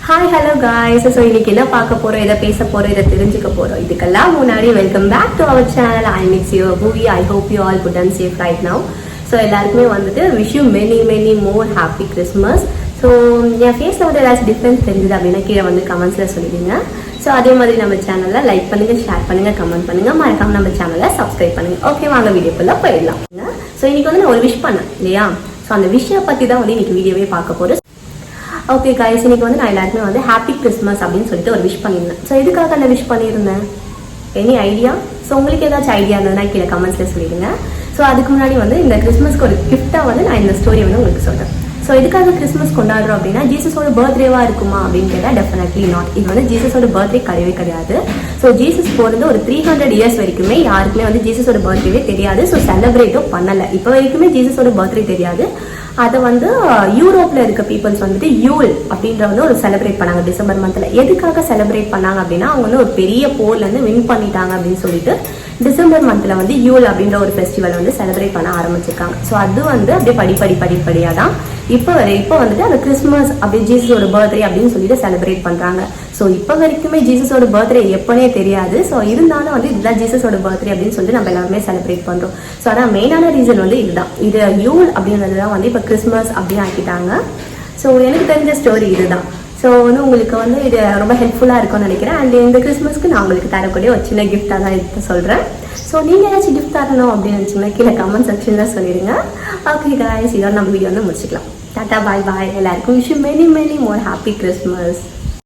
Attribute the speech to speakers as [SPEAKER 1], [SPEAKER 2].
[SPEAKER 1] Hi hello guys. So இன்னைக்கு என்ன பார்க்க போகிறோம், இதை பேச போகிறோம், இதை தெரிஞ்சுக்க போகிறோம். இதுக்கெல்லாம் முன்னாடி welcome back to our channel. I miss your movie. I hope you all good and safe right now. So எல்லாருக்குமே வந்துட்டு wish you many more happy Christmas. So என் ஃபேஸில் வந்து ஏதாச்சும் டிஃப்ரென்ஸ் தெரிஞ்சுது அப்படின்னா கீழே வந்து கமெண்ட்ஸில் சொல்லிடுங்க. ஸோ அதே மாதிரி நம்ம சேனலில் லைக் பண்ணுங்கள், ஷேர் பண்ணுங்கள், கமெண்ட் பண்ணுங்கள், மறக்காம நம்ம சேனலை சப்ஸ்கிரைப் பண்ணுங்கள். ஓகே, வாங்க வீடியோக்குள்ளே போயிடலாம். ஸோ இன்னைக்கு வந்து நான் ஒரு விஷ் பண்ணேன் இல்லையா? ஸோ அந்த விஷயை பற்றி தான் வந்து இன்னைக்கு வீடியோவே பார்க்க போகிறேன். ஓகே காய்ஸ், இன்னைக்கு வந்து நான் எல்லாருக்குமே வந்து ஹாப்பி கிறிஸ்மஸ் அப்படின்னு சொல்லிட்டு ஒரு விஷ் பண்ணியிருந்தேன். ஸோ எதுக்காக அந்த விஷ் பண்ணியிருந்தேன், எனி ஐடியா? ஸோ உங்களுக்கு ஏதாச்சும் ஐடியா இருந்ததுன்னா கீழே கமெண்ட்ஸில் சொல்லிடுங்க. ஸோ அதுக்கு முன்னாடி வந்து இந்த கிறிஸ்மஸ்க்கு ஒரு கிஃப்டாக வந்து நான் இந்த ஸ்டோரி வந்து உங்களுக்கு சொல்கிறேன். ஸோ எதுக்காக கிறிஸ்மஸ் கொண்டாடுறோம் அப்படின்னா, ஜீசஸோட பர்த்டேவாக இருக்குமா அப்படின்னு கேட்டால் டெஃபினெட்லி நாட். இது வந்து ஜீசஸோட பர்த்டே கிடையாது. ஸோ ஜீசஸ் பிறந்து ஒரு 300 இயர்ஸ் வரைக்குமே யாருக்குமே வந்து ஜீசஸோட பர்த்டேவே தெரியாது. ஸோ செலிப்ரேட்டும் பண்ணலை. இப்போ வரைக்குமே ஜீசஸோட பர்த்டே தெரியாது. அதை வந்து யூரோப்ல இருக்க பீப்புள்ஸ் வந்துட்டு யூல் அப்படின்ற வந்து ஒரு செலிப்ரேட் பண்ணாங்க டிசம்பர் மந்த்ல. எதுக்காக செலிப்ரேட் பண்ணாங்க அப்படின்னா, அவங்க வந்து ஒரு பெரிய போர்ல இருந்து வின் பண்ணிட்டாங்க அப்படின்னு சொல்லிட்டு டிசம்பர் மந்த்ல வந்து யூல் அப்படின்ற ஒரு ஃபெஸ்டிவல் வந்து செலிப்ரேட் பண்ண ஆரம்பிச்சிருக்காங்க. ஸோ அது வந்து அப்படியே படிப்படியா தான் இப்போ வந்துட்டு அந்த கிறிஸ்மஸ் அப்படி ஜீசஸோட பர்த்டே அப்படின்னு சொல்லிட்டு செலிப்ரேட் பண்றாங்க. ஸோ இப்போ வரைக்குமே ஜீசஸோட பர்த்டே எப்பனே தெரியாது. ஸோ இருந்தாலும் வந்து இதுதான் ஜீசஸோட பர்த்டே அப்படின்னு சொல்லிட்டு நம்ம எல்லாருமே செலிப்ரேட் பண்றோம். ஸோ அதான் மெயினான ரீசன் வந்து இதுதான். இது யூல் அப்படின்றது தான் வந்து இப்போ கிறிஸ்மஸ் அப்படின்னு ஆக்கிட்டாங்க. ஸோ எனக்கு தெரிஞ்ச ஸ்டோரி இதுதான். ஸோ வந்து உங்களுக்கு வந்து இது ரொம்ப ஹெல்ப்ஃபுல்லாக இருக்கும்னு நினைக்கிறேன். அண்ட் இந்த கிறிஸ்மஸ்க்கு நான் உங்களுக்கு தரக்கூடிய ஒரு சின்ன கிஃப்டாக தான் எடுத்து சொல்கிறேன். ஸோ நீங்கள் ஏதாச்சும் கிஃப்ட் தரணும் அப்படின்னு நினச்சிங்கன்னா கீழே கமெண்ட் செக்ஷனில் சொல்லிடுங்க. ஓகே காய்ஸ், இதோட நம்ம வீடியோ வந்து முடிச்சுக்கலாம். டாட்டா, பாய் பாய். எல்லாருக்கும் wish many more happy Christmas.